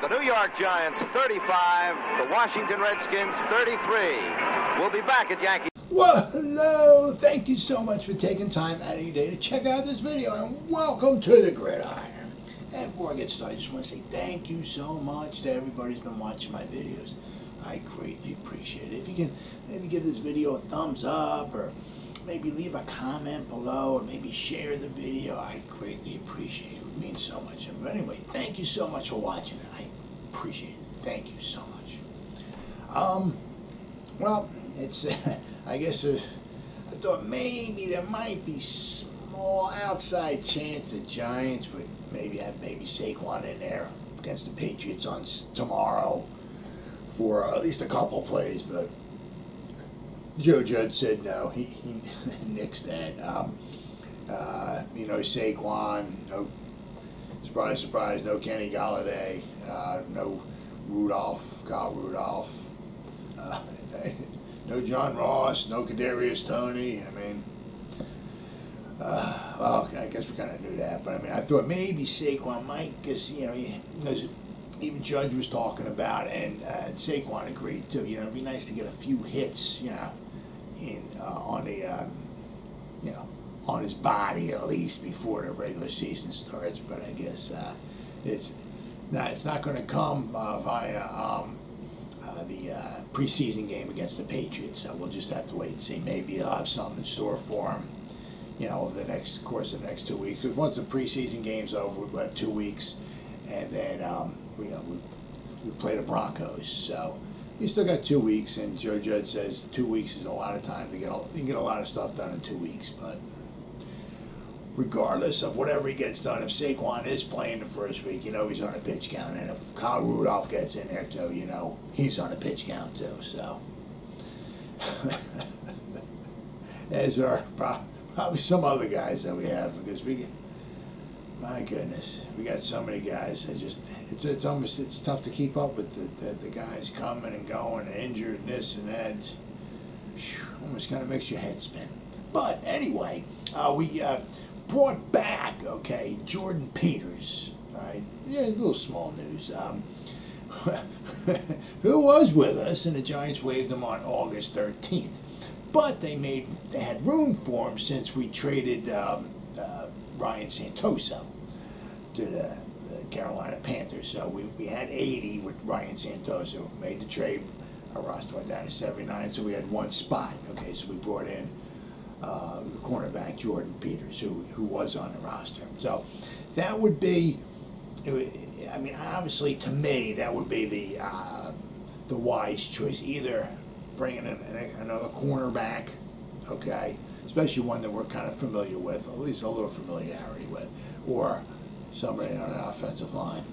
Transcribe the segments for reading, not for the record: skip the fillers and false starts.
the New York Giants 35, the Washington Redskins 33. We'll be back at Yankee. Well, hello. Thank you so much for taking time out of your day to check out this video, and welcome to the Gridiron. And before I get started, I just want to say thank you so much to everybody who's been watching my videos. I greatly appreciate it. If you can maybe give this video a thumbs up, or maybe leave a comment below, or maybe share the video, I greatly appreciate it. It would mean so much. But anyway, thank you so much for watching it. I appreciate it. Thank you so much. Well, it's I guess I thought maybe there might be small outside chance the Giants would maybe have Saquon in there against the Patriots on tomorrow for at least a couple plays, but Joe Judge said no. He nixed that. Saquon, no, surprise, surprise, no Kenny Golladay, no Rudolph, no John Ross, no Kadarius Toney. I mean, well, I guess we kind of knew that, but I mean, I thought maybe Saquon might, because even Judge was talking about, and Saquon agreed too. It'd be nice to get a few hits, on his body at least before the regular season starts. But I guess it's not going to come via the preseason game against the Patriots. So we'll just have to wait and see. Maybe he'll have something in store for him, over the course of the next 2 weeks. Because once the preseason game's over, we'll have 2 weeks, and then we play the Broncos. So we still got 2 weeks, and Joe Judge says 2 weeks is a lot of time to get a lot of stuff done in 2 weeks. But regardless of whatever he gets done, if Saquon is playing the first week, he's on a pitch count, and if Kyle Rudolph gets in there too, he's on a pitch count too. So as are probably some other guys that we have, because my goodness, we got so many guys. It's tough to keep up with the guys coming and going, and injured, and this and that. Almost kind of makes your head spin. But anyway, we brought back, Jordan Peters. All right, yeah, a little small news. Who was with us, and the Giants waived him on August 13th. But they had room for him since we traded Ryan Santoso to the Carolina Panthers. So we had 80 with Ryan Santoso. Made the trade. Our roster went down to 79, so we had one spot. So we brought in the cornerback Jordan Peters, who was on the roster. So that would be, obviously to me, that would be the wise choice. Either bringing in another cornerback, especially one that we're kind of familiar with, at least a little familiarity with, or somebody on an offensive line.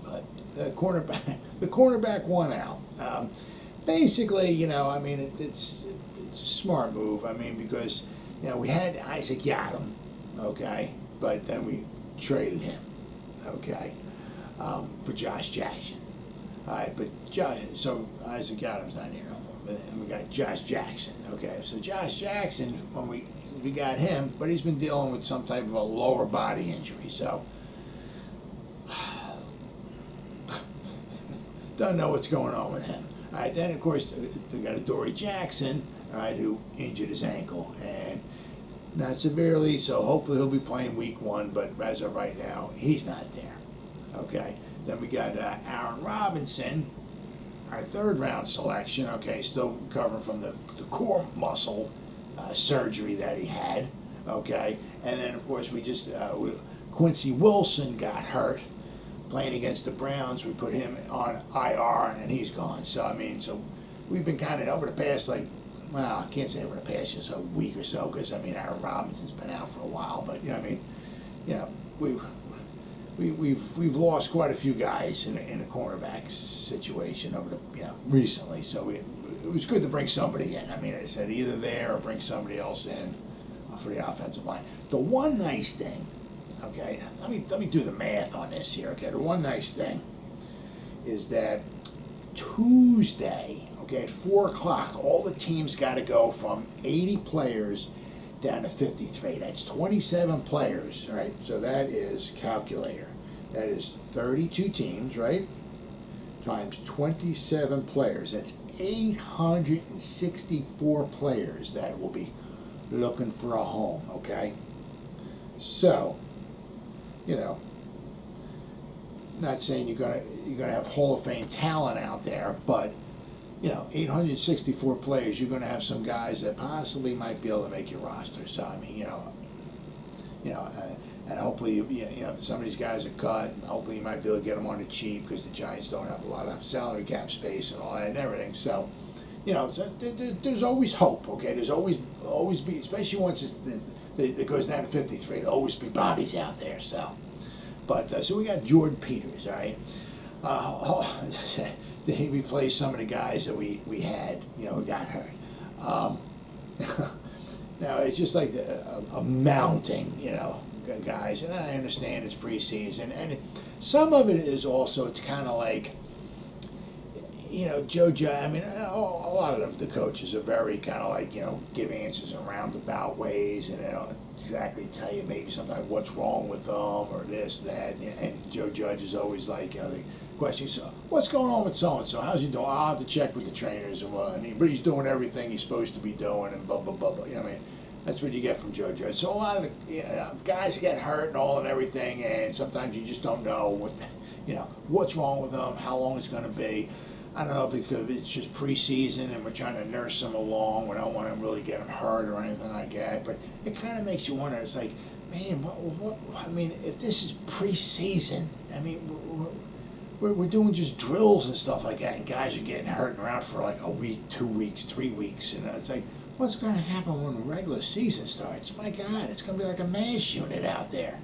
But the cornerback won out. Basically, it's a smart move. Because we had Isaac Yiadom, but then we traded him, for Josh Jackson. All right, but so Isaac Yiadom's not here no more. But then we got Josh Jackson. So Josh Jackson, when we got him, but he's been dealing with some type of a lower body injury. So don't know what's going on with him. All right, then of course we got Adoree Jackson, who injured his ankle, and not severely, so hopefully he'll be playing week 1, but as of right now, he's not there. Then we got Aaron Robinson, our 3rd round selection, still recovering from the core muscle surgery that he had, and then of course Quincy Wilson got hurt playing against the Browns. We put him on IR, and he's gone. So we've been kind of over the past, I can't say over the past just a week or so, because Aaron Robinson's been out for a while, but we've lost quite a few guys in a cornerback situation over the recently. So it was good to bring somebody in. I said either there or bring somebody else in for the offensive line. The one nice thing, let me do the math on this here. The one nice thing is that Tuesday, at 4 o'clock, all the teams got to go from 80 players down to 53. That's 27 players, right? So that is, calculator, that is 32 teams, right? times 27 players. That's 864 players that will be looking for a home, okay? So, you know, not saying you're gonna have Hall of Fame talent out there, but you know, 864 players, you're gonna have some guys that possibly might be able to make your roster. So I mean, and hopefully, if some of these guys are cut, hopefully you might be able to get them on the cheap because the Giants don't have a lot of salary cap space and all that and everything. So, there's always hope. Okay, there's always be, especially once it goes down to 53. There'll always be bodies out there. So, but so we got Jordyn Peters. All right. He replaced some of the guys that we had, who got hurt. Now it's just like a mounting, guys, and I understand it's preseason, and some of it is also, it's kind of like, Joe. I mean, a lot of the coaches are very kind of like, give answers in roundabout ways, and they don't exactly tell you maybe sometimes what's wrong with them or this, that, and Joe Judge is always like, the question, so what's going on with so-and-so? How's he doing? I'll have to check with the trainers, and but he's doing everything he's supposed to be doing, and blah, blah, blah, blah. I mean, that's what you get from Joe Judge. So a lot of the guys get hurt and all and everything, and sometimes you just don't know what's wrong with them, how long it's going to be. I don't know if it's just preseason and we're trying to nurse them along. We don't want to really get them hurt or anything like that. But it kind of makes you wonder. It's like, man, what? I mean, if this is preseason, I mean, we're doing just drills and stuff like that, and guys are getting hurt and around for like a week, 2 weeks, 3 weeks, and it's like, what's going to happen when the regular season starts? My God, it's going to be like a mass unit out there.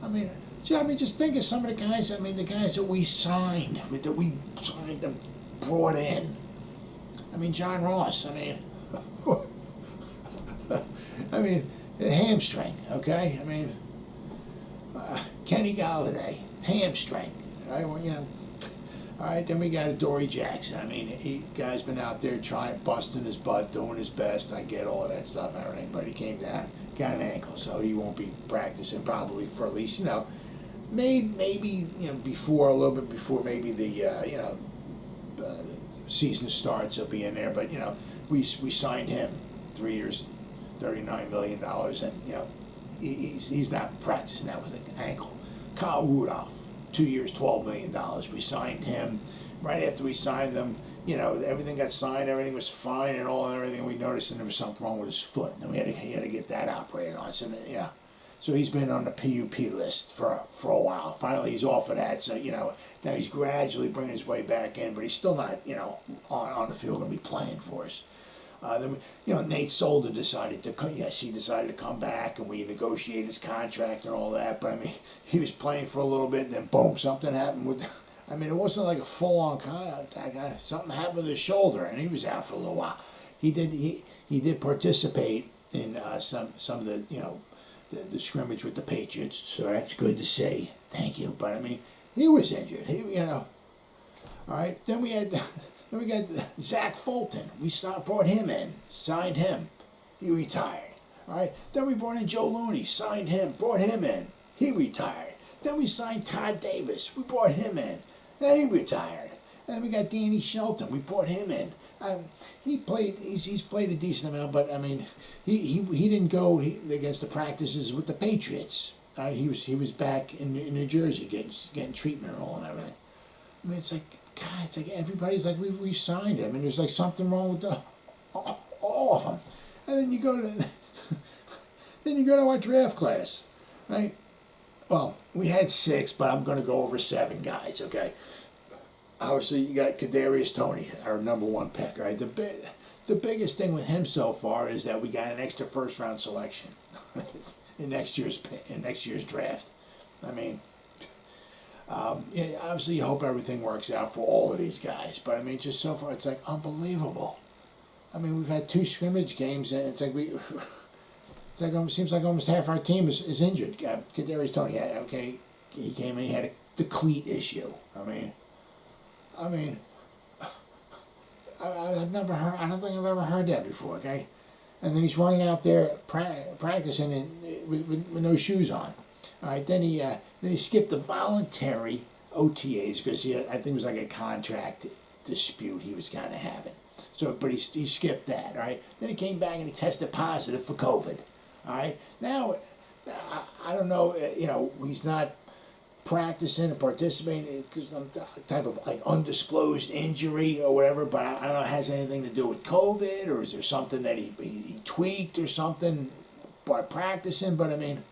I mean, just think of some of the guys. I mean, the guys that we signed, and brought in. I mean, John Ross. I mean, hamstring. Okay. I mean, Kenny Golladay, hamstring. All right, then we got Adoree Jackson. I mean, guy's been out there busting his butt, doing his best. I get all of that stuff and everything, but he came down, got an ankle, so he won't be practicing probably for at least, maybe before, a little bit before maybe the season starts, he'll be in there. But we signed him 3 years, $39 million, and he's not practicing that with an ankle. Kyle Rudolph, 2 years, $12 million. We signed him. Right after we signed them, everything got signed, everything was fine and all and everything. We noticed that there was something wrong with his foot, and he had to get that operated on. So he's been on the PUP list for a while. Finally, he's off of that. So now he's gradually bringing his way back in, but he's still not on the field going to be playing for us. Then Nate Solder decided to come back, and we negotiated his contract and all that. But I mean, he was playing for a little bit, and then boom, something happened with. I mean, it wasn't like a full-on contact. Something happened with his shoulder, and he was out for a little while. He did participate in some of the the scrimmage with the Patriots, so that's good to see. Thank you. But I mean, he was injured. All right. Then we got Zach Fulton. We brought him in, signed him. He retired. All right. Then we brought in Joe Looney, signed him, brought him in. He retired. Then we signed Todd Davis. We brought him in. Then he retired. And then we got Danny Shelton. We brought him in. He's played a decent amount, but I mean, he didn't go against the practices with the Patriots. He was back in New Jersey getting treatment and all and everything. I mean, it's like, God, it's like everybody's like, we signed him, and there's like something wrong with all of them. And then you go to our draft class, right? Well, we had 6, but I'm going to go over 7 guys, okay? Obviously, you got Kadarius Toney, our number 1 pick, right? The biggest thing with him so far is that we got an extra first-round selection in next year's draft. I mean, obviously, you hope everything works out for all of these guys, but I mean, just so far, it's like unbelievable. I mean, we've had 2 scrimmage games, and it's like it seems like almost half our team is injured. Kadarius Toney, okay, he came in, he had the cleat issue. I I've never heard. I don't think I've ever heard that before. Okay, and then he's running out there practicing with no shoes on. All right, then he skipped the voluntary OTAs because I think it was like a contract dispute he was kind of having. So, but he skipped that, all right? Then he came back and he tested positive for COVID, all right? Now, I don't know, he's not practicing and participating because some type of like undisclosed injury or whatever, but I don't know if it has anything to do with COVID or is there something that he tweaked or something by practicing, but I mean,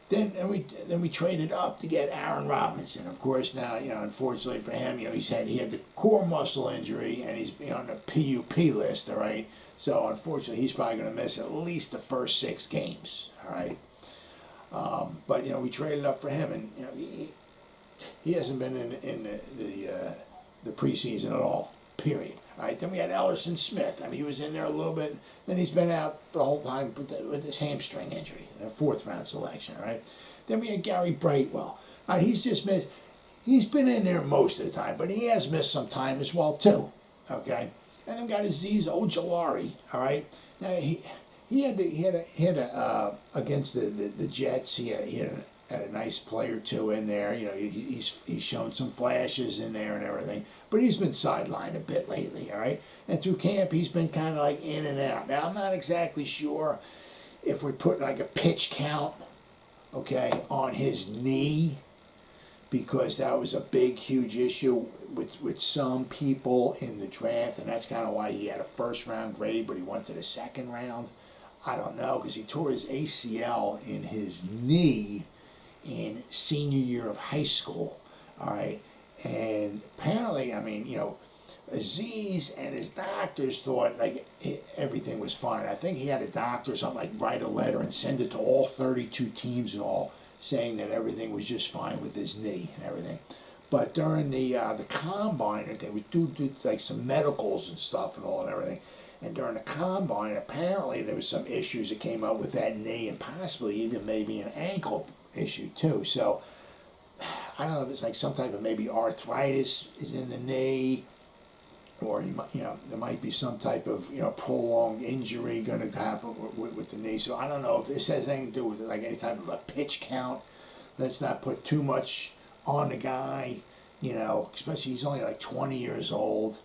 then we traded up to get Aaron Robinson. Of course, now unfortunately for him, he had the core muscle injury and he's on the PUP list. All right, so unfortunately he's probably going to miss at least the first 6 games. All right, but we traded up for him, and he hasn't been in the preseason at all. Period. All right, then we had Ellerson Smith. I mean, he was in there a little bit. Then he's been out the whole time with his hamstring injury, a 4th round selection. All right. Then we had Gary Brightwell. All right, he's just missed. He's been in there most of the time, but he has missed some time as well too. Okay. And then we got Azeez Ojulari. All right. Now he had against the Jets. He had a nice play or two in there. He's shown some flashes in there and everything, but he's been sidelined a bit lately, all right? And through camp, he's been kind of like in and out. Now, I'm not exactly sure if we put like a pitch count, okay, on his knee, because that was a big, huge issue with some people in the draft, and that's kind of why he had a 1st round grade, but he went to the 2nd round. I don't know, because he tore his ACL in his knee in senior year of high school, all right? And apparently, I mean, Azeez and his doctors thought like everything was fine. I think he had a doctor or something like write a letter and send it to all 32 teams and all, saying that everything was just fine with his knee and everything. But during the combine, they would do like some medicals and stuff and all and everything. And during the combine, apparently there was some issues that came up with that knee and possibly even maybe an ankle issue too. So I don't know if it's like some type of maybe arthritis is in the knee, or there might be some type of prolonged injury going to happen with the knee. So I don't know if this has anything to do with like any type of a pitch count. Let's not put too much on the guy, especially he's only like 20 years old,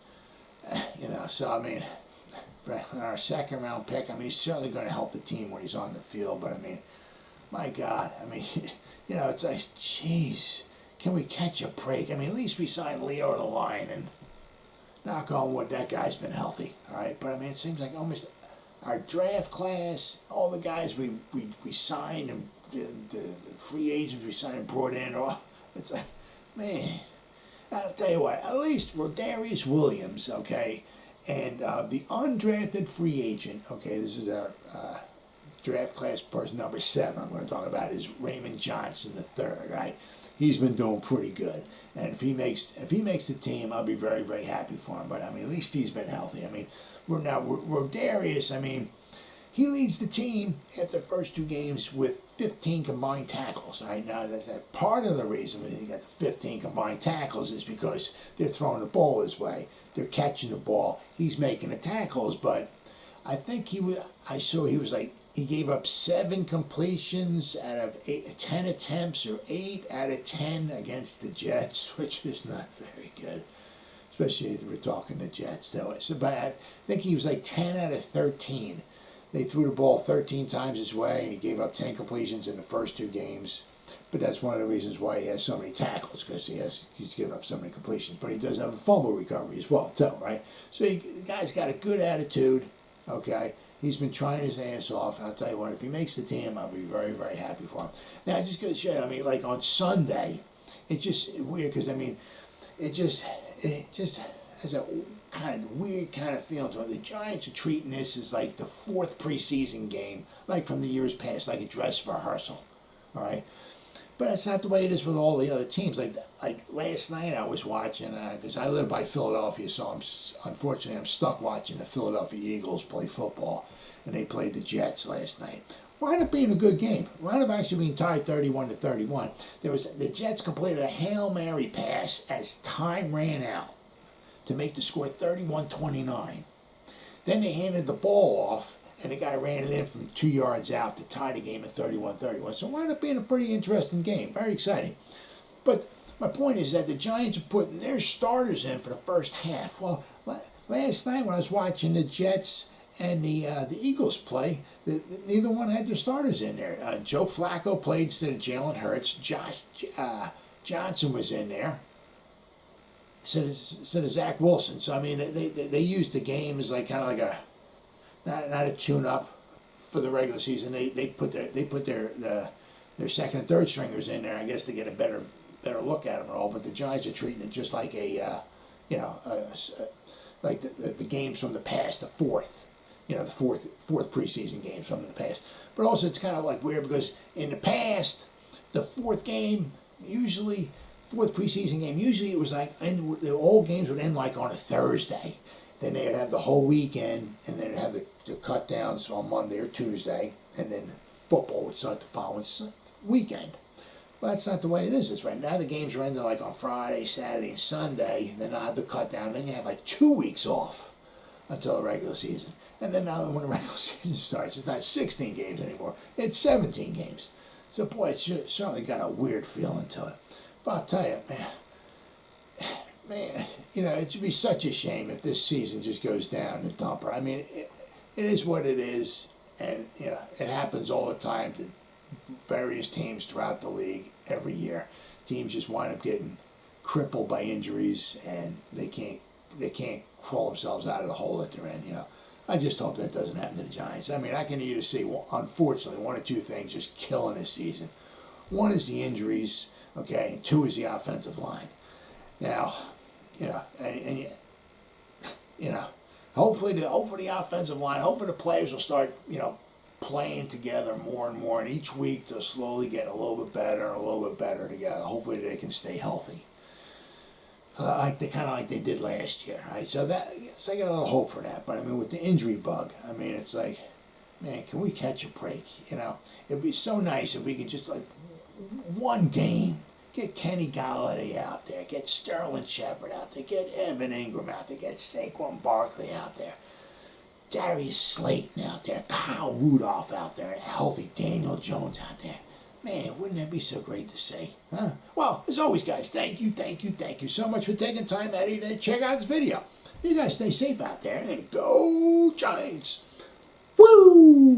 So I mean, for our 2nd round pick, I mean, he's certainly going to help the team when he's on the field. But I mean, my God, I mean, it's like, jeez, can we catch a break? I mean, at least we signed Leo to the line, and knock on wood, that guy's been healthy, all right? But I mean, it seems like almost our draft class, all the guys we signed and the free agents we signed and brought in, it's like, man, I'll tell you what, at least Rodarius Williams, okay, and the undrafted free agent, okay, this is our draft class person number 7 I'm going to talk about is Raymond Johnson III, right? He's been doing pretty good. And if he makes the team, I'll be very, very happy for him. But I mean, at least he's been healthy. I mean, Rodarius, I mean, he leads the team after the first 2 games with 15 combined tackles. Right now, as I said, part of the reason he got the 15 combined tackles is because they're throwing the ball his way. They're catching the ball. He's making the tackles, but I think he gave up 7 completions out of 10 attempts, or 8 out of 10 against the Jets, which is not very good, especially if we're talking the Jets, though. So, but I think he was like 10 out of 13. They threw the ball 13 times his way, and he gave up 10 completions in the first 2 games. But that's one of the reasons why he has so many tackles, because he's given up so many completions. But he does have a fumble recovery as well, too, right? So the guy's got a good attitude, okay? He's been trying his ass off, and I'll tell you what, if he makes the team, I'll be very, very happy for him. Now, I just got to show you, I mean, like on Sunday, it's just weird, because, I mean, it just has a kind of weird kind of feeling to it. The Giants are treating this as like the 4th preseason game, like from the years past, like a dress rehearsal, all right? But that's not the way it is with all the other teams. Like last night I was watching, because I live by Philadelphia, so unfortunately I'm stuck watching the Philadelphia Eagles play football, and they played the Jets last night. Wound up being a good game. Wound up actually being tied 31-31. The Jets completed a Hail Mary pass as time ran out to make the score 31-29. Then they handed the ball off, and the guy ran it in from 2 yards out to tie the game at 31-31. So it wound up being a pretty interesting game. Very exciting. But my point is that the Giants are putting their starters in for the first half. Well, last night when I was watching the Jets and the Eagles play, neither one had their starters in there. Joe Flacco played instead of Jalen Hurts. Josh Johnson was in there instead of Zach Wilson. So I mean, they used the game as like kind of like a not a tune-up for the regular season. They put their second and third stringers in there, I guess, to get a better look at them and all. But the Giants are treating it just like like the games from the past, the fourth preseason games from the past. But also it's kind of like weird because in the past, the fourth preseason game, usually it was like all games would end like on a Thursday. Then they'd have the whole weekend, and then they'd have the cut downs on Monday or Tuesday, and then football would start the following weekend. Well, that's not the way it is. It's right now the games are ending like on Friday, Saturday, and Sunday. Then they'll have the cut down. Then you have like 2 weeks off until the regular season. And then now when the regular season starts, it's not 16 games anymore. It's 17 games. So, boy, it's certainly got a weird feeling to it. But I'll tell you, man, it should be such a shame if this season just goes down the dumper. I mean, it is what it is, and it happens all the time to various teams throughout the league every year. Teams just wind up getting crippled by injuries, and they can't crawl themselves out of the hole that they're in. I just hope that doesn't happen to the Giants. I mean, I can either see, unfortunately, one or two things just killing this season. One is the injuries, okay, and two is the offensive line. Now, hopefully the offensive line, hopefully the players will start, playing together more and more, and each week they'll slowly get a little bit better and a little bit better together. Hopefully they can stay healthy, like they did last year. Right? So I got a little hope for that. But I mean, with the injury bug, I mean, it's like, man, can we catch a break? It'd be so nice if we could just like one game. Get Kenny Golladay out there. Get Sterling Shepard out there. Get Evan Ingram out there. Get Saquon Barkley out there. Darius Slayton out there. Kyle Rudolph out there. Healthy Daniel Jones out there. Man, wouldn't that be so great to see? Huh? Well, as always, guys, thank you so much for taking time out of your day to check out this video. You guys stay safe out there and go Giants. Woo!